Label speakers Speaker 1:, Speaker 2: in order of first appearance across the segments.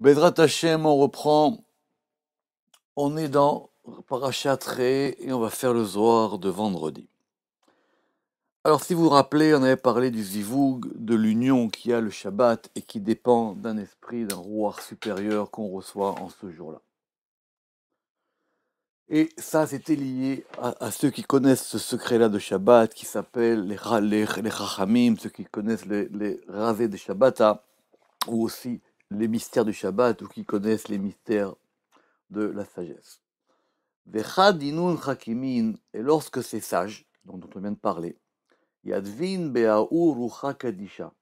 Speaker 1: Bezrat Hashem, on reprend. On est dans Parashat Ré et on va faire le Zohar de vendredi. Alors, si vous vous rappelez, on avait parlé du Zivug, de l'union qui a le Shabbat et qui dépend d'un esprit, d'un roi supérieur qu'on reçoit en ce jour-là. Et ça, c'était lié à ceux qui connaissent ce secret-là de Shabbat, qui s'appelle les Chachamim, ceux qui connaissent les rasés de Shabbat, ou aussi les mystères du Shabbat, ou qui connaissent les mystères de la sagesse. Vechad inun chakimin, et lorsque c'est sage, dont on vient de parler, yadvin be'aou rucha kadisha,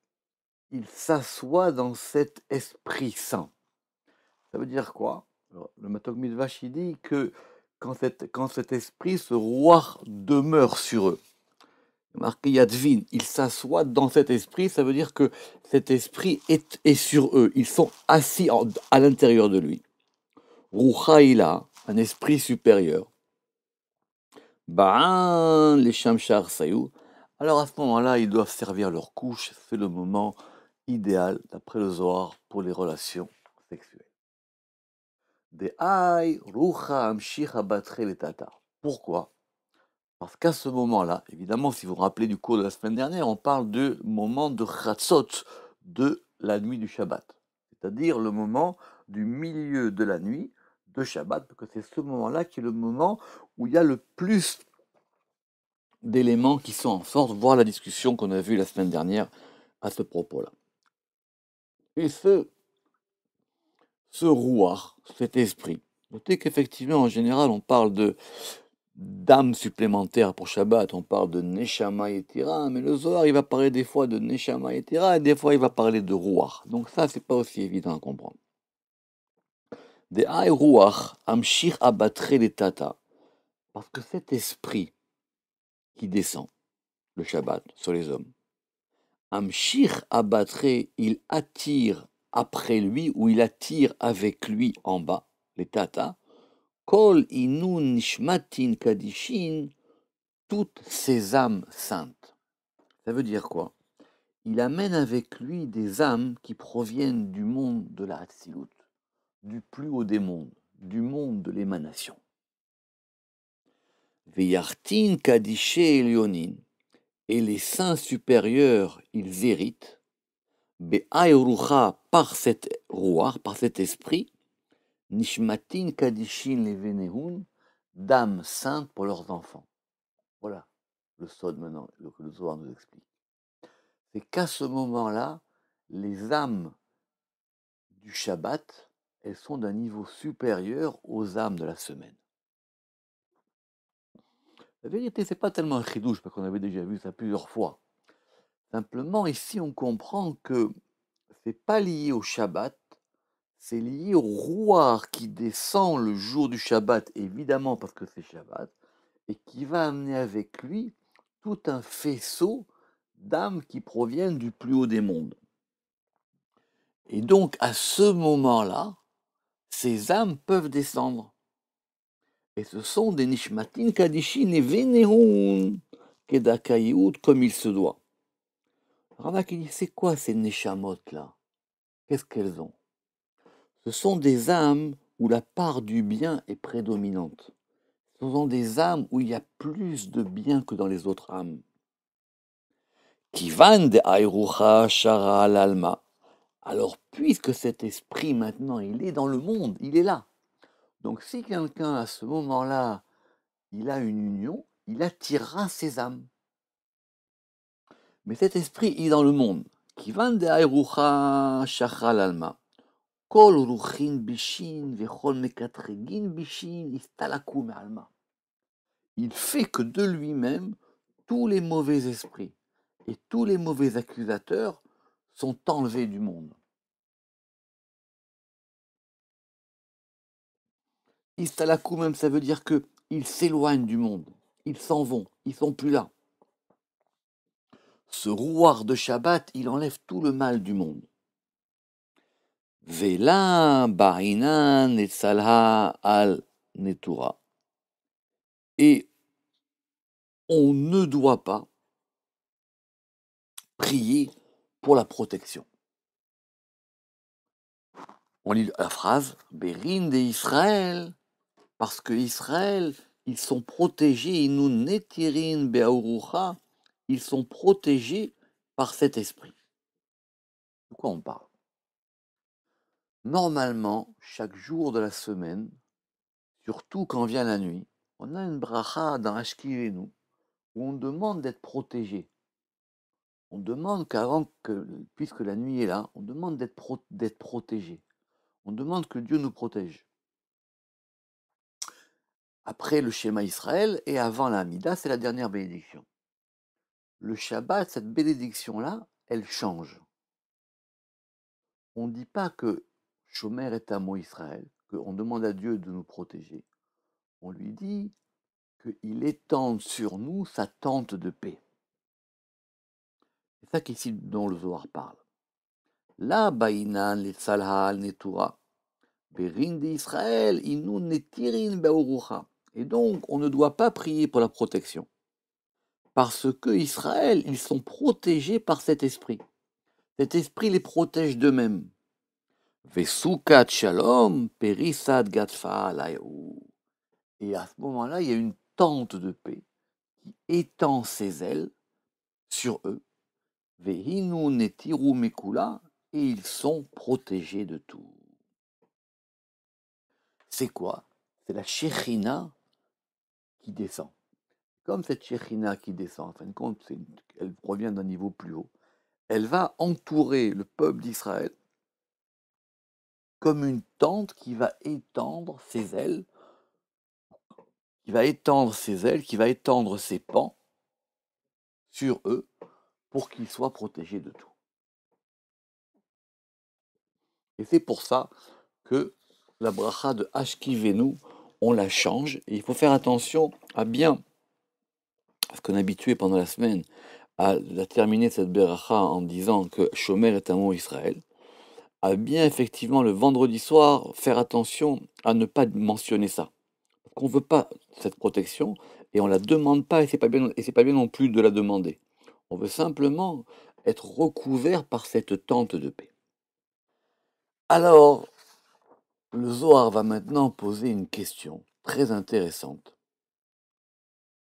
Speaker 1: il s'assoit dans cet esprit saint. Ça veut dire quoi? Alors, le Matok Midvash, il dit que quand cet esprit, ce roi demeure sur eux, marqué Yadvin, il s'assoit dans cet esprit, ça veut dire que cet esprit est sur eux, ils sont assis à l'intérieur de lui. Rucha il a un esprit supérieur. Ba'an les Shamshar Sayou. Alors à ce moment-là, ils doivent servir leur couche, c'est le moment idéal, d'après le Zohar, pour les relations sexuelles. Pourquoi? Parce qu'à ce moment-là, évidemment, si vous vous rappelez du cours de la semaine dernière, on parle du moment de Chatzot, de la nuit du Shabbat. C'est-à-dire le moment du milieu de la nuit de Shabbat, parce que c'est ce moment-là qui est le moment où il y a le plus d'éléments qui sont en force, voir la discussion qu'on a vue la semaine dernière à ce propos-là. Et ce rouar, cet esprit, notez qu'effectivement, en général, on parle d'âme supplémentaire pour Shabbat, on parle de Neshama Yetira, mais le Zohar, il va parler des fois de Neshama Yetira, et des fois, il va parler de rouar. Donc ça, c'est pas aussi évident à comprendre. Des Aï rouar, Amshir abattre les tata, parce que cet esprit qui descend, le Shabbat, sur les hommes, Amshir abattre, il attire après lui, ou il attire avec lui en bas, les tata, Kol inun nishmatin kadishin, toutes ces âmes saintes. Ça veut dire quoi? Il amène avec lui des âmes qui proviennent du monde de la Hatzilut, du plus haut des mondes, du monde de l'émanation. Veyartin kadishe elionin, et les saints supérieurs, ils héritent, be'ayrucha, par cet rouar, par cet esprit, nishmatin kadishin levenehun, d'âmes saintes pour leurs enfants. Voilà le sod maintenant, que le Zohar nous explique. C'est qu'à ce moment-là, les âmes du Shabbat, elles sont d'un niveau supérieur aux âmes de la semaine. La vérité, c'est pas tellement un chidouche, parce qu'on avait déjà vu ça plusieurs fois. Simplement, ici, on comprend que c'est pas lié au Shabbat, c'est lié au rouar qui descend le jour du Shabbat, évidemment parce que c'est Shabbat, et qui va amener avec lui tout un faisceau d'âmes qui proviennent du plus haut des mondes. Et donc, à ce moment-là, ces âmes peuvent descendre. Et ce sont des nishmatin kadishin et venehoun kedakayout comme il se doit. Ramak il dit, c'est quoi ces neshamot là? Qu'est-ce qu'elles ont? Ce sont des âmes où la part du bien est prédominante. Ce sont des âmes où il y a plus de bien que dans les autres âmes. Kivan de ayrucha shara al-alma. Alors, puisque cet esprit maintenant, il est dans le monde, il est là. Donc, si quelqu'un à ce moment-là, il a une union, il attirera ses âmes. Mais cet esprit il est dans le monde. Kivan de ayrucha shara al-alma. Kol ruchin bishin vechol mekatregin bishin istalaku me'alma. Il fait que de lui-même, tous les mauvais esprits et tous les mauvais accusateurs sont enlevés du monde. Istalaku même, ça veut dire que ils s'éloignent du monde, ils s'en vont, ils sont plus là. Ce rouar de Shabbat, il enlève tout le mal du monde. Vela ba'inan et salha al netura. Et on ne doit pas prier pour la protection. On lit la phrase Berin de Israël, parce que Israël, ils sont protégés, Inu netirin be'aurucha, ils sont protégés par cet esprit. De quoi on parle? Normalement, chaque jour de la semaine, surtout quand vient la nuit, on a une bracha dans Ashkivenu où on demande d'être protégé. On demande puisque la nuit est là, on demande d'être protégé. On demande que Dieu nous protège. Après le schéma Israël et avant la Hamida, c'est la dernière bénédiction. Le Shabbat, cette bénédiction-là, elle change. On ne dit pas que Shomer est amo Israël, qu'on demande à Dieu de nous protéger. On lui dit qu'il étende sur nous sa tente de paix. C'est ça qu'ici dont le Zohar parle. La ba'inan le tzalhal netura, berin de Israël, inu netirin be'orucha. Et donc, on ne doit pas prier pour la protection. Parce que Israël, ils sont protégés par cet esprit. Cet esprit les protège d'eux-mêmes. Vesukat shalom, perisad gatfa alayou. Et à ce moment-là, il y a une tente de paix qui étend ses ailes sur eux. Vehinu netiru mekula, et ils sont protégés de tout. C'est quoi? C'est la Shekhinah qui descend. Comme cette Shekhinah qui descend, en fin de compte, elle provient d'un niveau plus haut. Elle va entourer le peuple d'Israël comme une tente qui va étendre ses ailes, qui va étendre ses pans sur eux pour qu'ils soient protégés de tout. Et c'est pour ça que la bracha de Ashkivenu, on la change. Et il faut faire attention à bien, parce qu'on est habitué pendant la semaine à terminer cette bracha en disant que Shomer est un mot Israël, à bien effectivement le vendredi soir faire attention à ne pas mentionner ça. Parce qu'on ne veut pas cette protection et on ne la demande pas et c'est pas bien non plus de la demander. On veut simplement être recouvert par cette tente de paix. Alors, le Zohar va maintenant poser une question très intéressante.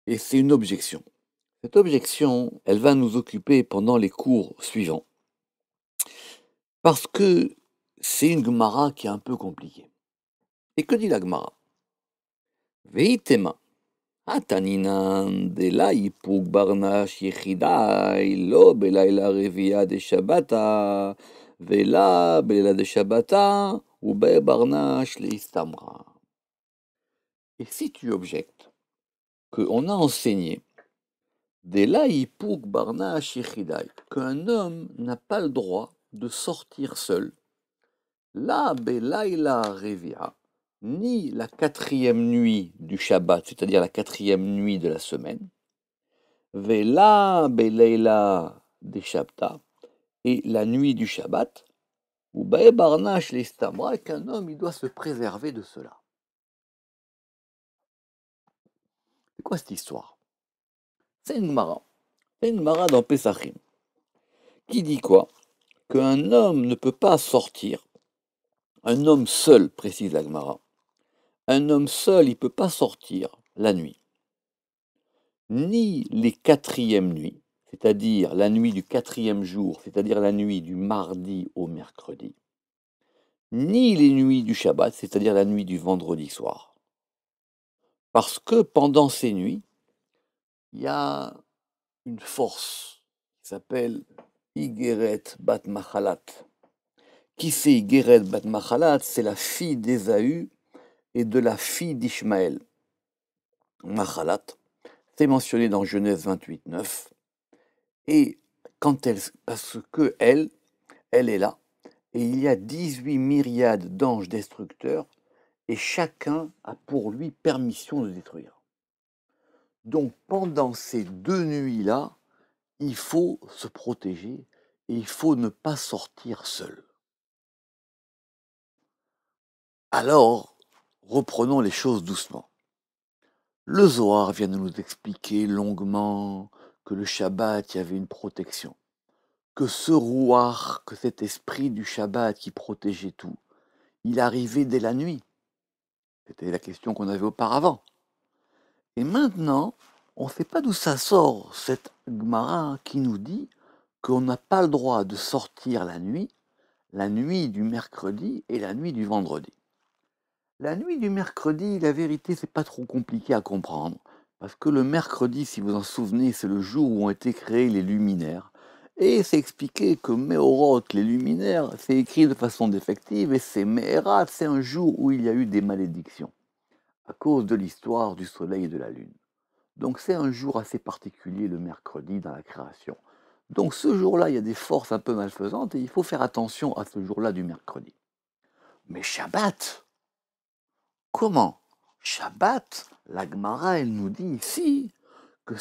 Speaker 1: Et c'est une objection. Cette objection, elle va nous occuper pendant les cours suivants. Parce que c'est une Gemara qui est un peu compliquée. Et que dit la Gemara? Veitema. Ataninan de la ipuk barnash yechidai, lo belayla revia de Shabbata, vela belayla de Shabbata, ou be barnash leistamra. Et si tu objectes qu'on a enseigné de la ipuk barnash yechidai, qu'un homme n'a pas le droit de sortir seul, la belayla revia, ni la quatrième nuit du Shabbat, c'est-à-dire la quatrième nuit de la semaine, Vela Beleila de Shabta, et la nuit du Shabbat, ou Bae Barnash l'Istamra, qu'un homme il doit se préserver de cela. C'est quoi cette histoire? C'est une Gemara dans Pesachim, qui dit quoi? Qu'un homme ne peut pas sortir, un homme seul, précise la Gemara, un homme seul, il ne peut pas sortir la nuit. Ni les quatrièmes nuits, c'est-à-dire la nuit du quatrième jour, c'est-à-dire la nuit du mardi au mercredi, ni les nuits du Shabbat, c'est-à-dire la nuit du vendredi soir. Parce que pendant ces nuits, il y a une force qui s'appelle Igeret Bat Machalat. Qui c'est Igeret Bat Machalat? C'est la fille d'Ésaü et de la fille d'Ishmaël. Machalat, c'est mentionné dans Genèse 28, 9. Et parce que elle est là, et il y a 18 myriades d'anges destructeurs, et chacun a pour lui permission de détruire. Donc pendant ces deux nuits-là, il faut se protéger, et il faut ne pas sortir seul. Alors, reprenons les choses doucement. Le Zohar vient de nous expliquer longuement que le Shabbat, il y avait une protection. Que ce rouar, que cet esprit du Shabbat qui protégeait tout, il arrivait dès la nuit. C'était la question qu'on avait auparavant. Et maintenant, on ne sait pas d'où ça sort, cette Gemara qui nous dit qu'on n'a pas le droit de sortir la nuit du mercredi et la nuit du vendredi. La nuit du mercredi, la vérité, c'est pas trop compliqué à comprendre. Parce que le mercredi, si vous en souvenez, c'est le jour où ont été créés les luminaires. Et c'est expliqué que Meorot, les luminaires, c'est écrit de façon défective, et c'est Meherat, c'est un jour où il y a eu des malédictions, à cause de l'histoire du soleil et de la lune. Donc c'est un jour assez particulier, le mercredi, dans la création. Donc ce jour-là, il y a des forces un peu malfaisantes, et il faut faire attention à ce jour-là du mercredi. Mais Shabbat, comment? Shabbat, la Gemara, elle nous dit ici que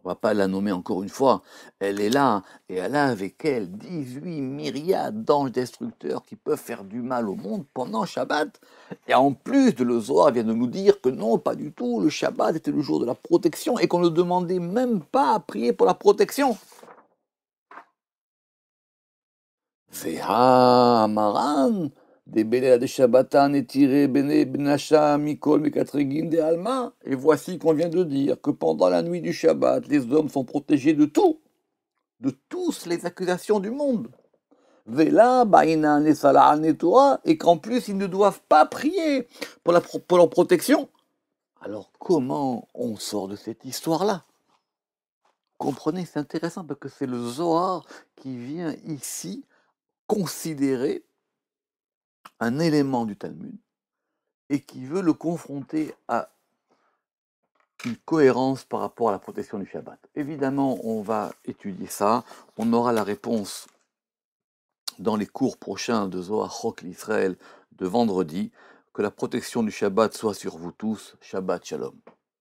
Speaker 1: on va pas la nommer encore une fois, elle est là, et elle a avec elle 18 myriades d'anges destructeurs qui peuvent faire du mal au monde pendant Shabbat. Et en plus le Zohar vient de nous dire que non, pas du tout, le Shabbat était le jour de la protection et qu'on ne demandait même pas à prier pour la protection. Veha Maran, des Béléa de Shabbatan et tiré Bene Benasha Mikol Mekatregin de Alma. Et voici qu'on vient de dire que pendant la nuit du Shabbat, les hommes sont protégés de tout, de tous les accusations du monde. Vela, Baïna, Nesala, Netora, et qu'en plus ils ne doivent pas prier pour leur protection. Alors comment on sort de cette histoire-là? Comprenez, c'est intéressant parce que c'est le Zohar qui vient ici considérer un élément du Talmud et qui veut le confronter à une cohérence par rapport à la protection du Shabbat. Évidemment, on va étudier ça, on aura la réponse dans les cours prochains de Zohar Chok l'Israël de vendredi. Que la protection du Shabbat soit sur vous tous. Shabbat Shalom.